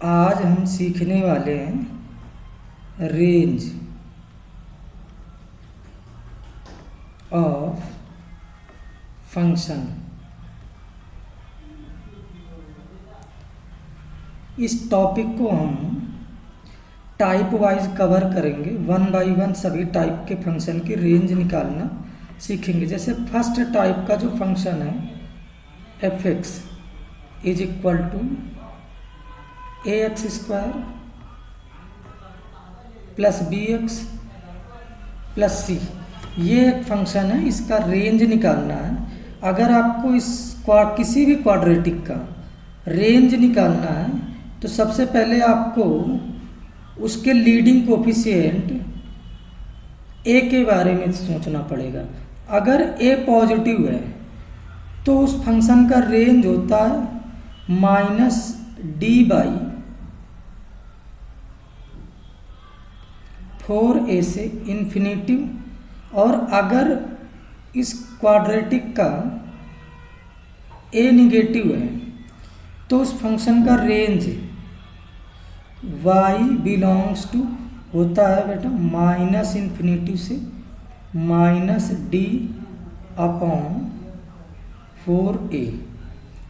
आज हम सीखने वाले हैं रेंज ऑफ फंक्शन। इस टॉपिक को हम टाइप वाइज कवर करेंगे, वन बाय वन सभी टाइप के फंक्शन की रेंज निकालना सीखेंगे। जैसे फर्स्ट टाइप का जो फंक्शन है F x is equal to a x square plus b x plus c, ये एक फंक्शन है, इसका रेंज निकालना है। अगर आपको इस किसी भी क्वाड्रेटिक का रेंज निकालना है तो सबसे पहले आपको उसके लीडिंग कोफिशिएंट ए के बारे में सोचना पड़ेगा। अगर ए पॉजिटिव है तो उस फंक्शन का रेंज होता है माइनस डी बाई 4a से इन्फिनिटी। और अगर इस क्वाड्रेटिक का ए निगेटिव है तो उस फंक्शन का रेंज y बिलोंग्स टू होता है बेटा माइनस इन्फिनिटी से minus D upon 4a,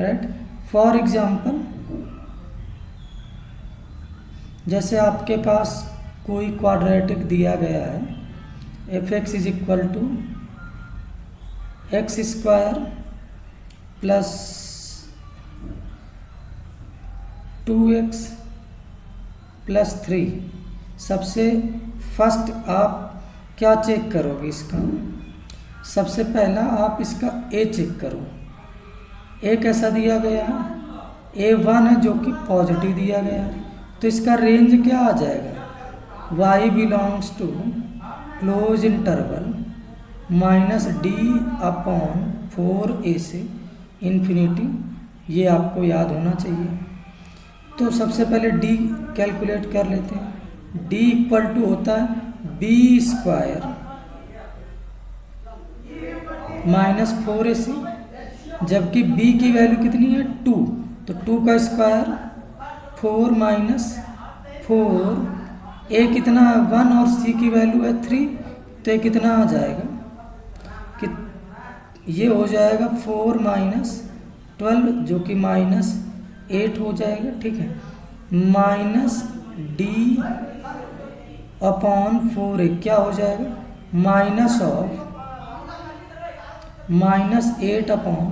right. For example, जैसे आपके पास कोई क्वाड्रेटिक दिया गया है F x is equal to X square plus 2x plus 3। सबसे फर्स्ट आप क्या चेक करोगे इसका? सबसे पहला आप इसका ए चेक करो। ए कैसा दिया गया है? ए 1 है जो कि पॉजिटिव दिया गया है, तो इसका रेंज क्या आ जाएगा? y belongs to close interval minus D upon 4a से इन्फिनिटी। ये आपको याद होना चाहिए। तो सबसे पहले d कैलकुलेट कर लेते हैं। d इक्वल टू होता है बी स्क्वायर माइनस 4ac, जबकि b की वैल्यू कितनी है 2, तो 2 का स्क्वायर 4 माइनस 4, a कितना है 1 और c की वैल्यू है 3, तो ये कितना आ जाएगा कि ये हो जाएगा 4 माइनस 12 जो कि माइनस 8 हो जाएगा, ठीक है। माइनस डी अपॉन 4a क्या हो जाएगा? Minus of minus 8 upon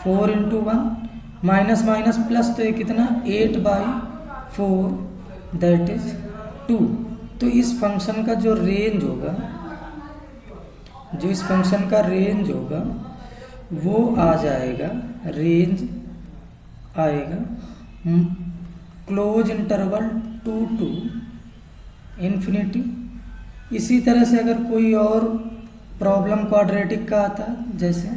4 into 1 minus minus plus, तो ये कितना 8 बाई 4 दैट इज 2। तो इस फंक्शन का जो रेंज होगा, जो इस फंक्शन का रेंज होगा वो आ जाएगा, रेंज आएगा क्लोज इंटरवल 2 टू इन्फिनिटी। इसी तरह से अगर कोई और प्रॉब्लम क्वाड्रेटिक का आता है, जैसे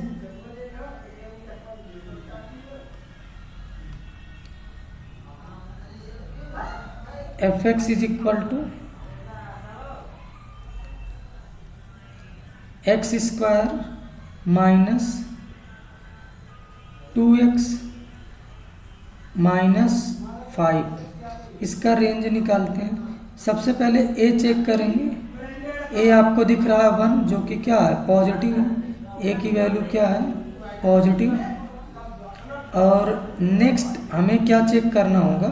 F x is equal to X square minus 2x minus 5, इसका रेंज निकालते हैं। सबसे पहले ए चेक करेंगे। ए आपको दिख रहा है 1 जो कि क्या है पॉजिटिव है, ए की वैल्यू क्या है पॉजिटिव। और नेक्स्ट हमें क्या चेक करना होगा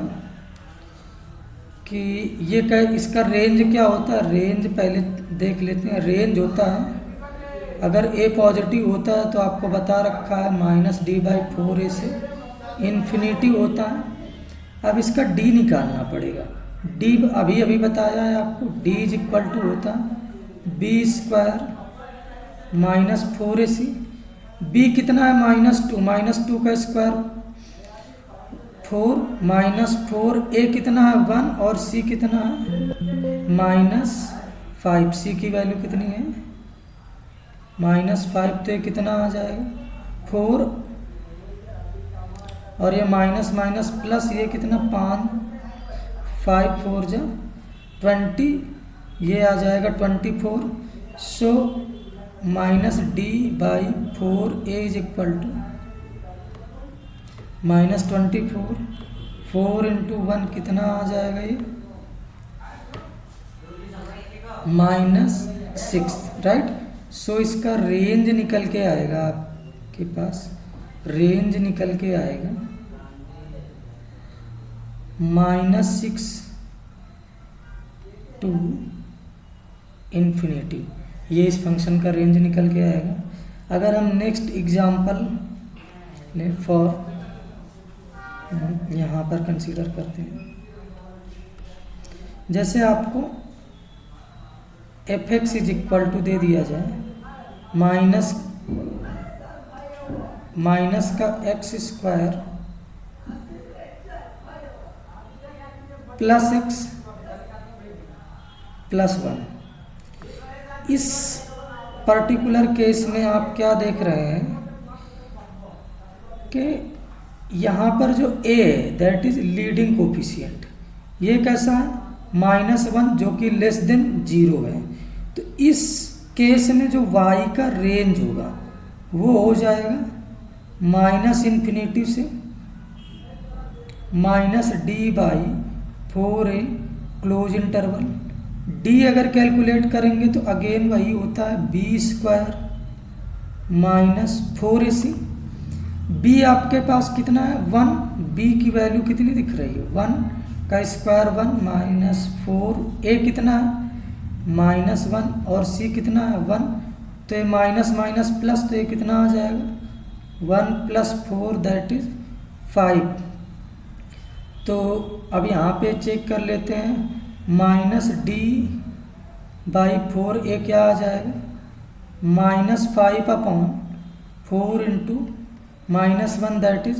कि ये क्या, इसका रेंज क्या होता है? रेंज पहले देख लेते हैं। रेंज होता है, अगर a पॉजिटिव होता है तो आपको बता रखा है माइनस डी बाई 4a से इन्फिनिटी होता है। अब इसका d निकालना पड़ेगा। d अभी अभी बताया है आपको, d इज इक्वल टू होता है B square minus 4ac। b कितना है माइनस 2 का स्क्वायर 4 माइनस 4, a कितना है 1 और c कितना है माइनस 5। c की वैल्यू कितनी है माइनस 5, तो ये कितना आ जाएगा 4, और ये माइनस माइनस प्लस, ये कितना 5 4 जा 20, ये आ जाएगा 24। So minus D by 4a is equal to -24 4 into 1 कितना आ जाएगा ये, -6, राइट। सो इसका रेंज निकल के आएगा, आपके पास रेंज निकल के आएगा -6 टू इन्फिनिटी। ये इस फंक्शन का रेंज निकल के आएगा। अगर हम नेक्स्ट एग्जाम्पल ले फॉर यहाँ पर कंसीडर करते हैं, जैसे आपको f(x) इज इक्वल टू दे दिया जाए माइनस का x² प्लस x प्लस 1। इस पर्टिकुलर केस में आप क्या देख रहे हैं कि यहाँ पर जो a है दैट इज लीडिंग कोफिशिएंट, ये कैसा है -1 जो कि लेस देन 0 है। तो इस केस में जो y का रेंज होगा वो हो जाएगा -∞ से -d/4a क्लोज इंटरवल। d अगर कैलकुलेट करेंगे तो अगेन वही होता है b² -4ac। b आपके पास कितना है 1, b की वैल्यू कितनी दिख रही है 1 का स्क्वायर 1 -4, a कितना है -1 और c कितना है 1, तो ये माइनस माइनस प्लस, तो ये कितना आ जाएगा 1 + 4 दैट इज 5। तो अब यहाँ पे चेक कर लेते हैं -d/4 ये क्या आ जाएगा -5/4 into -1 that is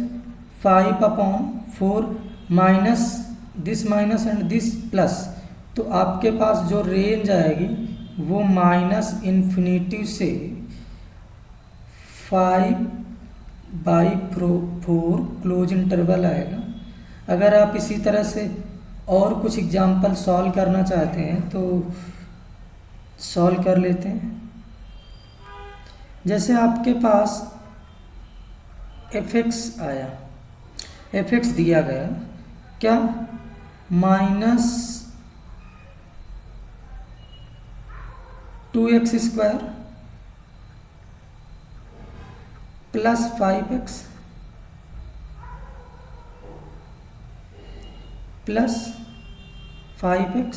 5/4 minus this minus and this plus. तो आपके पास जो रेंज आएगी वो -∞ से 5/4 क्लोज इंटरवल आएगा। अगर आप इसी तरह से और कुछ एग्जाम्पल सॉल्व करना चाहते हैं तो सॉल्व कर लेते हैं। जैसे आपके पास f(x) आया, f(x) दिया गया क्या -2x² plus 5x plus 5x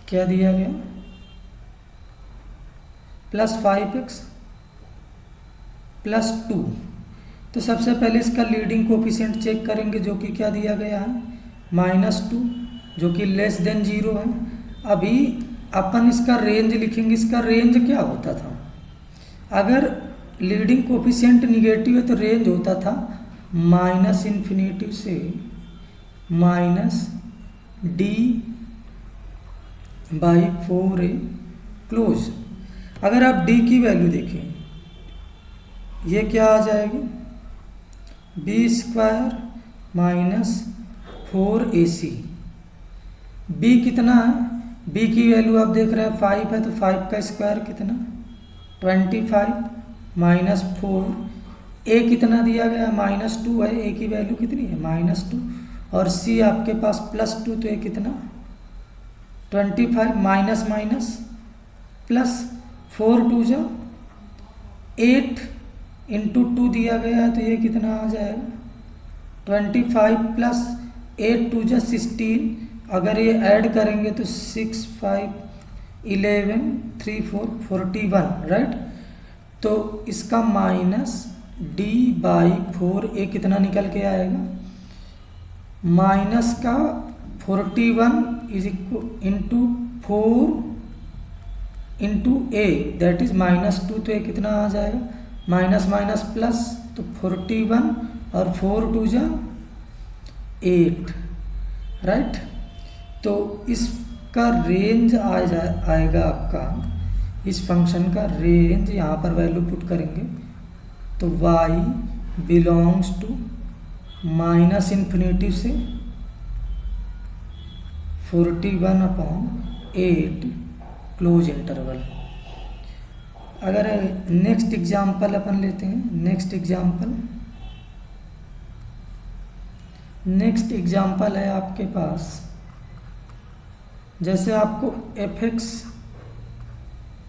क्या दिया गया प्लस 5x प्लस 2। तो सबसे पहले इसका लीडिंग कोफिशिएंट चेक करेंगे जो कि क्या दिया गया है -2 जो कि लेस देन 0 है। अभी अपन इसका रेंज लिखेंगे। इसका रेंज क्या होता था, अगर लीडिंग कोफिशिएंट निगेटिव है तो रेंज होता था -∞ से -d/4a क्लोज। अगर आप d की वैल्यू देखें ये क्या आ जाएगी b² -4ac। b कितना है, b की वैल्यू आप देख रहे हैं 5 है तो 5 का स्क्वायर कितना 25 -4। a कितना दिया गया -2 है, a की वैल्यू कितनी है -2 और c आपके पास +2 तो ये कितना 25 माइनस माइनस प्लस 4 2 जा 8 इंटू 2 दिया गया है तो ये कितना आ जाएगा 25 प्लस 8 2 जा 16। अगर ये ऐड करेंगे तो 6 5 11 3 4 41 राइट। तो इसका -d/4 ये कितना निकल के आएगा माइनस का 41 is equal into 4 into a that is -2 तो ये कितना आ जाएगा माइनस माइनस प्लस तो 41 और 4 2 जा 8 राइट। तो इसका रेंज आएगा आपका, इस फंक्शन का रेंज यहाँ पर वैल्यू पुट करेंगे तो y बिलोंग्स टू -∞ से 41/8 क्लोज इंटरवल। अगर नेक्स्ट एग्जाम्पल अपन लेते हैं, नेक्स्ट एग्जाम्पल है आपके पास, जैसे आपको fx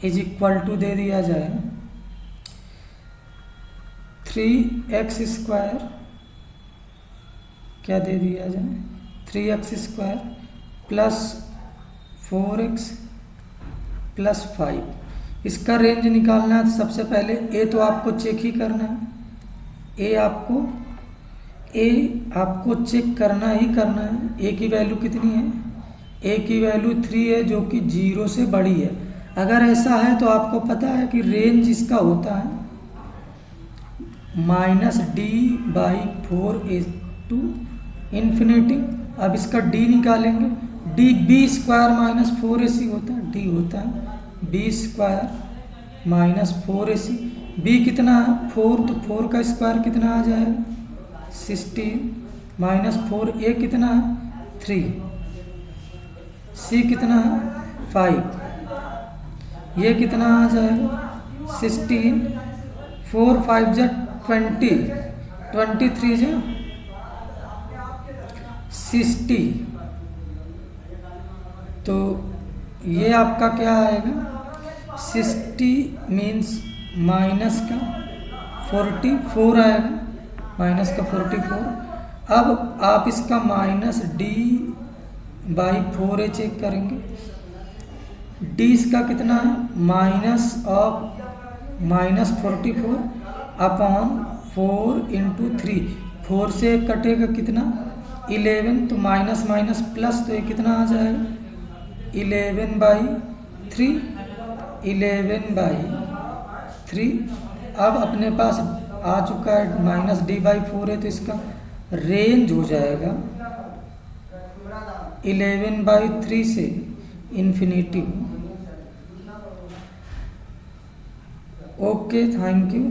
इज इक्वल टू दे दिया जाए 3x² क्या दे दिया जाए 3x² प्लस 4x प्लस 5। इसका रेंज निकालना है तो सबसे पहले ए तो आपको चेक ही करना है, ए आपको चेक करना ही करना है। ए की वैल्यू कितनी है, ए की वैल्यू 3 है जो कि 0 से बड़ी है। अगर ऐसा है तो आपको पता है कि रेंज इसका होता है -d/4 टू इन्फिनिटी। अब इसका d निकालेंगे, d b² - 4ac होता है, d होता है b² - 4ac। b कितना है 4, तो 4 का स्क्वायर कितना आ जाएगा 16 -4a कितना है 3, c कितना है 5, ये कितना आ जाएगा 16, 4 5 जा 20, 23 जा 60। तो ये आपका क्या आएगा 60 मीन्स माइनस का 44 आएगा, माइनस का 44। अब आप इसका -d/4a चेक करेंगे, d इसका कितना है -44 अपॉन 4 × 3, 4 से कटेगा कितना 11, तो माइनस माइनस प्लस, तो ये कितना आ जाएगा 11/3। अब अपने पास आ चुका है -d/4 है, तो इसका रेंज हो जाएगा 11/3 से इन्फिनिटी। Okay, thank you.